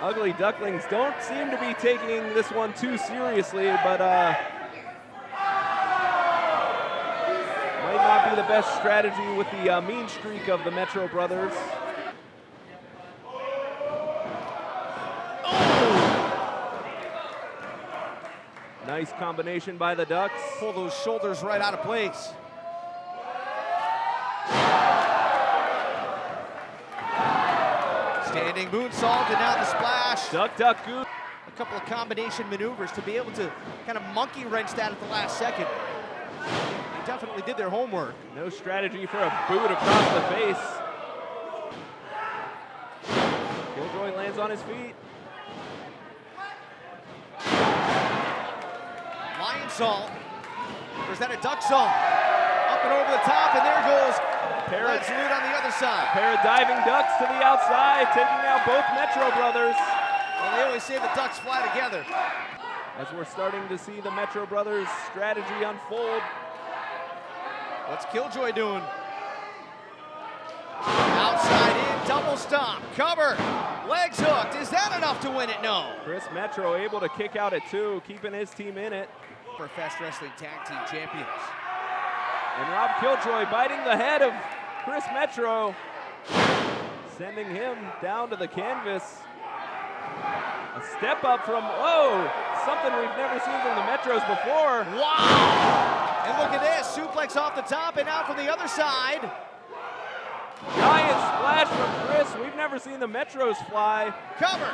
Ugly Ducklings don't seem to be taking this one too seriously, but might not be the best strategy with the mean streak of the Metro brothers. Nice combination by the Ducks. Pull those shoulders right out of place. Standing moonsault and now the splash. Duck, duck, goose. A couple of combination maneuvers to be able to kind of monkey wrench that at the last second. They definitely did their homework. No strategy for a boot across the face. Killjoy lands on his feet. Lion salt. Or is that a duck salt? Up and over the top, and there goes Let's Loot on the other side. Pair of diving ducks to the outside, taking out both Metro brothers. Well, they always say the ducks fly together. As we're starting to see the Metro brothers strategy unfold. What's Killjoy doing? Outside in, double stomp, cover, legs hooked. Is that enough to win it? No. Chris Metro able to kick out at 2, keeping his team in it. For Fast Wrestling Tag Team Champions. And Rob Killjoy biting the head of Chris Metro, sending him down to the canvas. A step up from, whoa, something we've never seen from the Metros before. Wow! And look at this, suplex off the top and out from the other side. Giant splash from Chris. We've never seen the Metros fly. Cover.